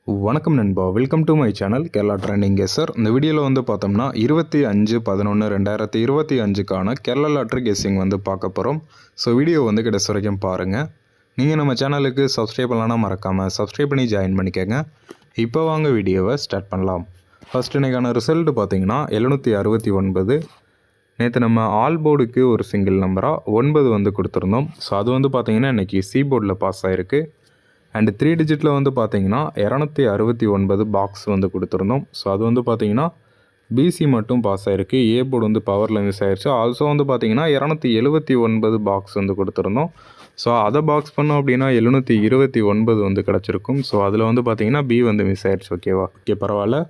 வணக்கம் நண்பா, welcome to my channel Kerala trending guesser. இந்த வீடியோவில் வந்து பார்த்தோம்னா 25/11/2025க்கான கேரளா லாட்ரி கெஸ்ஸிங் வந்து பார்க்க போகிறோம். ஸோ வீடியோ வந்து கடைசி வரைக்கும் பாருங்கள். நீங்கள் நம்ம சேனலுக்கு சப்ஸ்கிரைப் பண்ணலான்னா மறக்காமல் சப்ஸ்கிரைப் பண்ணி ஜாயின் பண்ணிக்கோங்க. இப்போ வாங்க வீடியோவை ஸ்டார்ட் பண்ணலாம். ஃபஸ்ட் இன்றைக்கான ரிசல்ட் பார்த்தீங்கன்னா 769. நேற்று நம்ம ஆல் போர்டுக்கு ஒரு சிங்கிள் நம்பராக 9 வந்து கொடுத்துருந்தோம். ஸோ அது வந்து பார்த்திங்கன்னா இன்றைக்கி சி போர்டில் பாஸ் ஆகிருக்கு. அண்டு 3 டிஜிட்டில் வந்து பார்த்தீங்கன்னா 269 பாக்ஸ் வந்து கொடுத்துருந்தோம். ஸோ அது வந்து பார்த்தீங்கன்னா பிசி மட்டும் பாஸ் ஆகிருக்கு. ஏ போர்டு வந்து பவரில் மிஸ் ஆகிடுச்சு. ஆல்சோ வந்து பார்த்தீங்கன்னா 279 பாக்ஸ் வந்து கொடுத்துருந்தோம். ஸோ அதை பாக்ஸ் பண்ணோம் அப்படின்னா 729 வந்து கிடச்சிருக்கும். ஸோ அதில் வந்து பார்த்தீங்கன்னா பி வந்து மிஸ் ஆகிடுச்சு. ஓகேவா? ஓகே, பரவாயில்ல.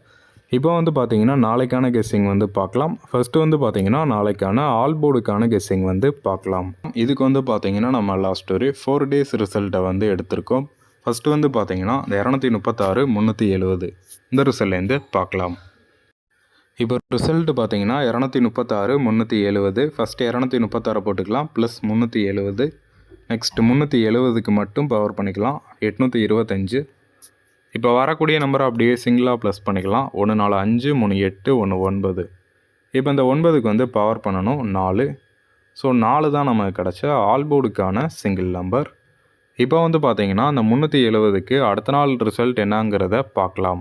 இப்போ வந்து பார்த்தீங்கன்னா நாளைக்கான கெஸ்ஸிங் வந்து பார்க்கலாம். ஃபஸ்ட்டு வந்து பார்த்தீங்கன்னா நாளைக்கான ஆல் போர்டுக்கான கெஸ்ஸிங் வந்து பார்க்கலாம். இதுக்கு வந்து பார்த்தீங்கன்னா நம்ம லாஸ்ட் ஒரு 4 டேஸ் ரிசல்ட்டை வந்து எடுத்திருக்கோம். ஃபஸ்ட்டு வந்து பார்த்தீங்கன்னா இந்த 236 370 இந்த ரிசல்ட்லேருந்து பார்க்கலாம். இப்போ ரிசல்ட் பார்த்தீங்கன்னா 236 370. ஃபஸ்ட்டு 236 போட்டுக்கலாம் ப்ளஸ் 370. நெக்ஸ்ட் 370க்கு மட்டும் பவர் பண்ணிக்கலாம் 825. இப்போ வரக்கூடிய நம்பரை அப்படியே சிங்கிளாக ப்ளஸ் பண்ணிக்கலாம். 1 4 5 3 8 1 9. இப்போ இந்த 9க்கு வந்து பவர் பண்ணணும் 4. ஸோ 4 தான் நமக்கு கிடச்ச ஆல் போர்டுக்கான சிங்கிள் நம்பர். இப்போ வந்து பார்த்தீங்கன்னா அந்த 370க்கு அடுத்த நாள் ரிசல்ட் என்னங்கிறத பார்க்கலாம்.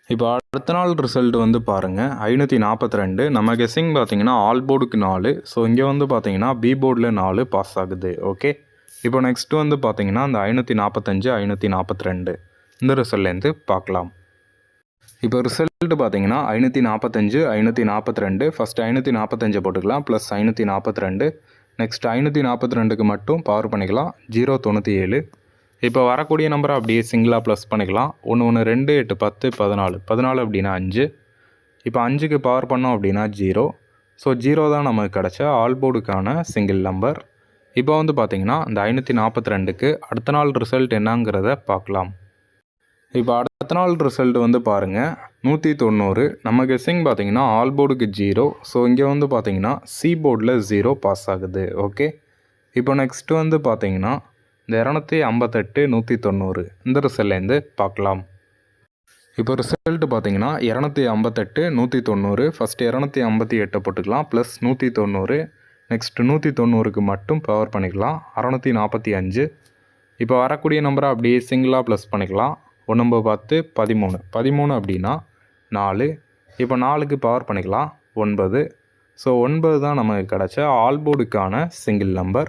இப்போ அடுத்த நாள் ரிசல்ட் வந்து பாருங்கள் 542. நம்ம கெஸ்ஸிங் பார்த்தீங்கன்னா ஆல் போர்டுக்கு 4. ஸோ இங்கே வந்து பார்த்தீங்கன்னா பி போர்டில் 4 பாஸ் ஆகுது. ஓகே, இப்போ நெக்ஸ்ட்டு வந்து பார்த்தீங்கன்னா அந்த 545 542 இந்த ரிசல்ட்லேருந்து பார்க்கலாம். இப்போ ரிசல்ட் பார்த்தீங்கன்னா 545 542. ஃபஸ்ட்டு 545 போட்டுக்கலாம் ப்ளஸ் 542. நெக்ஸ்ட் 542க்கு மட்டும் பவர் பண்ணிக்கலாம் 097. இப்போ வரக்கூடிய நம்பரை அப்படியே சிங்கிளாக ப்ளஸ் பண்ணிக்கலாம். 1 1 2 8 10 14 14 அப்படின்னா 5. இப்போ 5க்கு பவர் பண்ணோம் அப்படின்னா 0. ஸோ 0 தான் நமக்கு கிடச்ச ஆல் போர்டுக்கான சிங்கிள் நம்பர். இப்போ வந்து பார்த்திங்கன்னா இந்த 542க்கு அடுத்த நாள் ரிசல்ட் என்னங்கிறத பார்க்கலாம். இப்போ அடுத்த நாள் ரிசல்ட் வந்து பாருங்கள் 190. நம்ம கெஸ்ஸிங் பார்த்தீங்கன்னா ஆல் போர்டுக்கு 0. ஸோ இங்கே வந்து பார்த்தீங்கன்னா சி போர்டில் 0 பாஸ் ஆகுது. ஓகே, இப்போ நெக்ஸ்ட்டு வந்து பார்த்தீங்கன்னா இந்த 258 190 இந்த ரிசல்ட்லேருந்து பார்க்கலாம். இப்போ ரிசல்ட் பார்த்தீங்கன்னா 258 190. ஃபஸ்ட்டு 258 போட்டுக்கலாம் ப்ளஸ் 190. நெக்ஸ்ட் 190க்கு மட்டும் பவர் பண்ணிக்கலாம் 645. இப்போ வரக்கூடிய நம்பரை அப்படியே சிங்கிளாக ப்ளஸ் பண்ணிக்கலாம். 1 10 13 13 அப்படின்னா 4. இப்போ 4க்கு பவர் பண்ணிக்கலாம் 9. ஸோ 9 தான் நமக்கு கிடச்ச ஆல் போர்டுக்கான சிங்கிள் நம்பர்.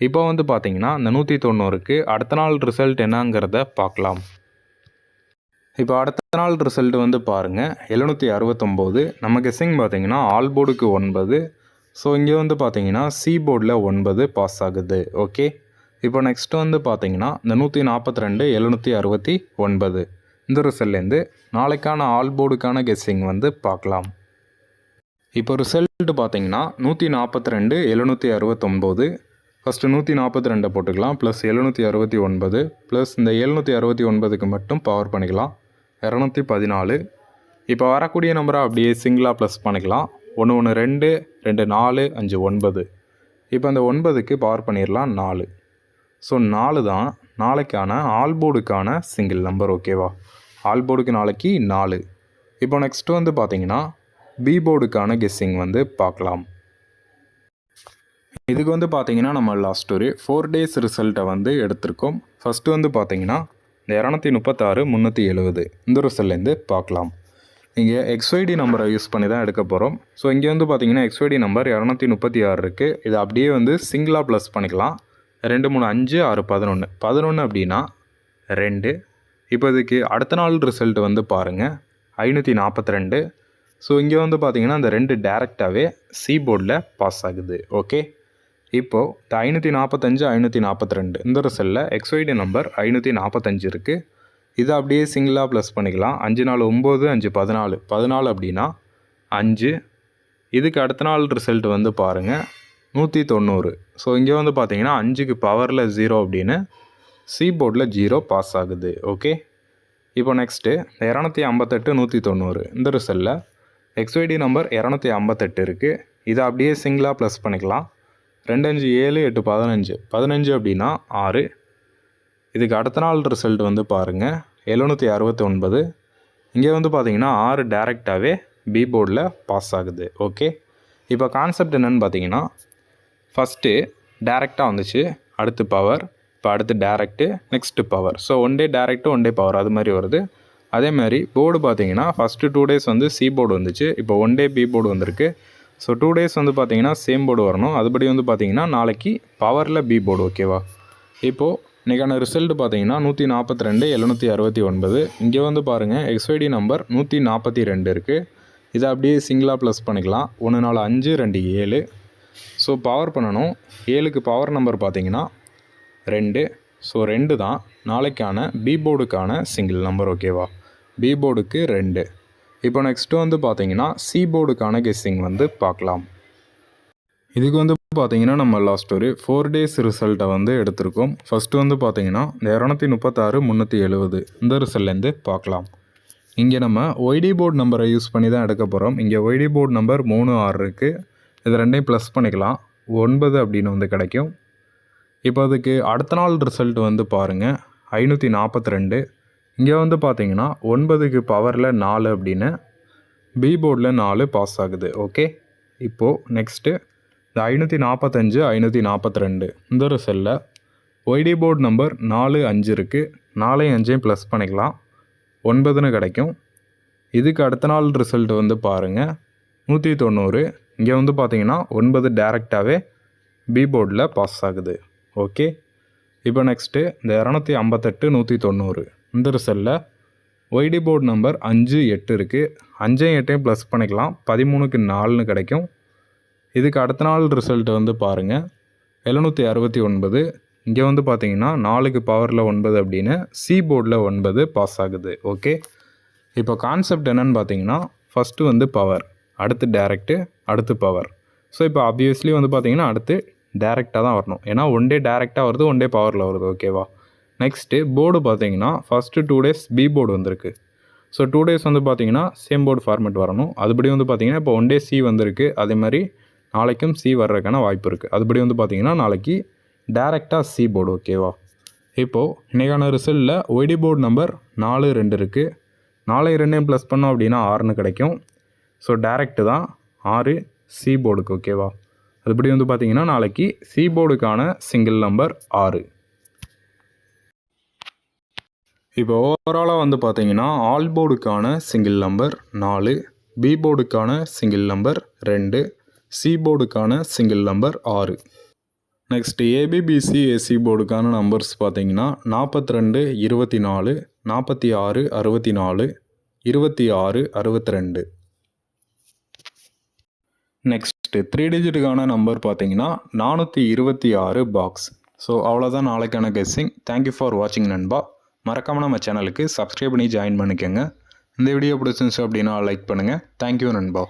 இப்போ வந்து பார்த்திங்கன்னா இந்த 190க்கு அடுத்த நாள் ரிசல்ட் என்னங்கிறத பார்க்கலாம். இப்போ அடுத்த நாள் ரிசல்ட் வந்து பாருங்கள் 769. நம்ம கெஸ்ஸிங் பார்த்திங்கன்னா ஆல் போர்டுக்கு 9. ஸோ இங்கே வந்து பார்த்திங்கன்னா சி போர்டில் 9 பாஸ் ஆகுது. ஓகே, இப்போ நெக்ஸ்ட் வந்து பார்த்தீங்கன்னா இந்த 142 769 இந்த ரிசல்ட்லேருந்து நாளைக்கான ஆல் போர்டுக்கான கெஸ்ஸிங் வந்து பார்க்கலாம். இப்போ ரிசல்ட் பார்த்தீங்கன்னா 142 769. ஃபஸ்ட்டு 142 போட்டுக்கலாம் ப்ளஸ் 769 ப்ளஸ் இந்த 769க்கு மட்டும் பவர் பண்ணிக்கலாம் 214. இப்போ வரக்கூடிய நம்பரை அப்படியே சிங்கிளாக ப்ளஸ் பண்ணிக்கலாம். 1 1 2 2 4 5 9. இப்போ அந்த 9க்கு பவர் பண்ணிடலாம் 4. ஸோ 4 தான் நாளைக்கான ஆல் போர்டுக்கான சிங்கிள் நம்பர். ஓகேவா? ஆல் போர்டுக்கு நாளைக்கு 4. இப்போ நெக்ஸ்ட்டு வந்து பார்த்தீங்கன்னா பி போர்டுக்கான கெஸ்ஸிங் வந்து பார்க்கலாம். இதுக்கு வந்து பார்த்தீங்கன்னா நம்ம லாஸ்ட் ஒரு 4 டேஸ் ரிசல்ட்டை வந்து எடுத்திருக்கோம். ஃபஸ்ட்டு வந்து பார்த்தீங்கன்னா இந்த 236 370 இந்த ரிசல்ட்லேருந்து பார்க்கலாம். இங்கே எக்ஸ்ஒய்டி நம்பரை யூஸ் பண்ணி தான் எடுக்க போகிறோம். ஸோ இங்கே வந்து பார்த்தீங்கன்னா எக்ஸ்ஒய்டி நம்பர் 236 இருக்குது. இது அப்படியே வந்து சிங்கிளாக ப்ளஸ் பண்ணிக்கலாம். 2 3 5 6 11 11 அப்படின்னா 2. இப்போ இதுக்கு அடுத்த நாள் ரிசல்ட் வந்து பாருங்கள் 542. ஸோ இங்கே வந்து பார்த்தீங்கன்னா இந்த 2 டேரெக்டாகவே சி போர்டில் பாஸ் ஆகுது. ஓகே, இப்போது இந்த 545 542 இந்த ரிசல்ட்டில் எக்ஸ்ஒய்டி நம்பர் 545 இருக்குது. இதை அப்படியே சிங்கிளாக ப்ளஸ் பண்ணிக்கலாம். 5 4 9 5 14 14 அப்படின்னா 5. இதுக்கு அடுத்த நாள் ரிசல்ட் வந்து பாருங்கள் 190. ஸோ இங்கே வந்து பார்த்தீங்கன்னா 5க்கு பவரில் 0 அப்படின்னு சி போர்டில் 0 பாஸ் ஆகுது. ஓகே, இப்போ நெக்ஸ்ட்டு 258 190 இந்த ரிசல்ட்டில் எக்ஸ்ஒய்டி நம்பர் 258 இருக்குது. இதை அப்படியே சிங்கிளாக ப்ளஸ் பண்ணிக்கலாம். 2 5 7 8 15 15 அப்படின்னா 6. இதுக்கு அடுத்த நாள் ரிசல்ட் வந்து பாருங்கள் 769. இங்கே வந்து பார்த்தீங்கன்னா 6 டேரெக்டாகவே பி போர்டில் பாஸ் ஆகுது. ஓகே, இப்போ கான்செப்ட் என்னென்னு பார்த்தீங்கன்னா, ஃபஸ்ட்டு டேரெக்டாக வந்துச்சு, அடுத்து பவர், இப்போ அடுத்து டேரெக்டு, next power. So one day டேரெக்டு, one day power, அது மாதிரி வருது. அதே மாதிரி போர்டு பார்த்தீங்கன்னா ஃபஸ்ட்டு 2 days வந்து சி போர்டு வந்துச்சு, இப்போ ஒன் டே பி போர்டு வந்திருக்கு. ஸோ 2 days வந்து பார்த்தீங்கன்னா சேம் போர்டு வரணும். அதுபடி வந்து பார்த்தீங்கன்னா நாளைக்கு பவரில் பி போர்டு. ஓகேவா, இப்போது இன்றைக்கான ரிசல்ட் பார்த்தீங்கன்னா 142 769. இங்கே வந்து பாருங்கள் எக்ஸ்ஐடி நம்பர் 142 இருக்குது. இதை அப்படியே சிங்கிளாக ப்ளஸ் பண்ணிக்கலாம். 1 4 5 2 7. ஸோ பவர் பண்ணணும். 7க்கு பவர் நம்பர் பார்த்தீங்கன்னா 2. ஸோ 2 தான் நாளைக்கான பி போர்டுக்கான சிங்கிள் நம்பர். ஓகேவா, பி போர்டுக்கு 2. இப்போ நெக்ஸ்ட்டு வந்து பார்த்தீங்கன்னா சி போர்டுக்கான கெஸ்ஸிங் வந்து பார்க்கலாம். இதுக்கு வந்து பார்த்தீங்கன்னா நம்ம லாஸ்ட் ஒரு 4 days ரிசல்ட்டை வந்து எடுத்திருக்கோம். ஃபஸ்ட்டு வந்து பார்த்தீங்கன்னா 236 370 இந்த ரிசல்ட்லேருந்து பார்க்கலாம். இங்கே நம்ம ஒய்டி போர்டு நம்பரை யூஸ் பண்ணி தான் எடுக்க போகிறோம். இங்கே ஒய்டி போர்டு நம்பர் 3 6 இருக்குது. இது ரெண்டையும் ப்ளஸ் பண்ணிக்கலாம், 9 அப்படின்னு வந்து கிடைக்கும். இப்போ அதுக்கு அடுத்த நாள் ரிசல்ட் வந்து பாருங்கள் 542. இங்கே வந்து பார்த்தீங்கன்னா 9க்கு பவரில் 4 அப்படின்னு பி போர்டில் 4 பாஸ் ஆகுது. ஓகே, இப்போது நெக்ஸ்ட்டு இந்த 545 542 இந்த ரிசல்ட்டில் ஒய்டி போர்டு நம்பர் 4 5 இருக்குது. 4 5ஐயும் ப்ளஸ் பண்ணிக்கலாம், 9ன்னு கிடைக்கும். இதுக்கு அடுத்த நாள் ரிசல்ட் வந்து பாருங்கள் 190. இங்கே வந்து பார்த்தீங்கன்னா 9 டேரெக்டாகவே பி போர்டில் பாஸ் ஆகுது. ஓகே, இப்போ நெக்ஸ்ட்டு இந்த 258 190 இந்த ரிசல்ட்டில் ஒய்டி போர்டு நம்பர் 5 8 இருக்குது. 5ஐயும் 8ஐயும் ப்ளஸ் பண்ணிக்கலாம், 13க்கு 4ன்னு கிடைக்கும். இதுக்கு அடுத்த நாள் ரிசல்ட் வந்து பாருங்கள் 769. இங்கே வந்து பார்த்தீங்கன்னா 4க்கு பவரில் 9 அப்படின்னு சி போர்டில் 9 பாஸ் ஆகுது. ஓகே, இப்போ கான்செப்ட் என்னென்னு பார்த்தீங்கன்னா ஃபஸ்ட்டு வந்து பவர், அடுத்து டேரெக்டு, அடுத்து பவர். ஸோ இப்போ ஆப்வியஸ்லி வந்து பார்த்தீங்கன்னா அடுத்து டேரெக்டாக தான் வரணும், ஏன்னா ஒன் டே டேரெக்டாக வருது, ஒன் டே பவரில் வருது. ஓகேவா, நெக்ஸ்ட்டு போர்டு பார்த்தீங்கன்னா ஃபஸ்ட்டு 2 days பி போர்டு வந்திருக்கு. ஸோ 2 days வந்து பார்த்தீங்கன்னா சேம் போர்டு ஃபார்மேட் வரணும். அதுபடி வந்து பார்த்தீங்கன்னா இப்போ ஒன் டே சி வந்திருக்கு, அதே மாதிரி நாளைக்கும் சி வர்றதுக்கான வாய்ப்பு இருக்குது. அதுபடி வந்து பார்த்தீங்கன்னா நாளைக்கு டேரெக்டாக சி போர்டு. ஓகேவா, இப்போது இன்றைக்கான ரிசல்ட்டில் ஒய்டி போர்டு நம்பர் 4 2 இருக்குது. 4 2ஐயும் ப்ளஸ் பண்ணோம் அப்படின்னா 6ன்னு கிடைக்கும். ஸோ டேரெக்டு தான் 6 சி போர்டுக்கு. ஓகேவா, அதுபடி வந்து பார்த்தீங்கன்னா நாளைக்கு சி போர்டுக்கான சிங்கிள் நம்பர் 6. இப்போ ஓவராலாக வந்து பார்த்தீங்கன்னா ஆல் போர்டுக்கான சிங்கிள் நம்பர் 4, பி போர்டுக்கான சிங்கிள் நம்பர் 2, சி போர்டுக்கான single number 6. Next AB BC AC போர்டுக்கான நம்பர்ஸ் பார்த்தீங்கன்னா 42 24 46 64 26 62. நெக்ஸ்ட்டு 3 டிஜிட்டுக்கான நம்பர் பார்த்தீங்கன்னா 426 பாக்ஸ். ஸோ அவ்வளோதான் நாளைக்கான கெஸ்ஸிங். தேங்க்யூ ஃபார் வாட்சிங் நண்பா. மறக்காமல் நம்ம சேனலுக்கு சப்ஸ்கிரைப் பண்ணி ஜாயின் பண்ணிக்கோங்க. இந்த வீடியோ பிடிச்சிருந்துச்சு அப்படின்னா லைக் பண்ணுங்கள். தேங்க்யூ நண்பா.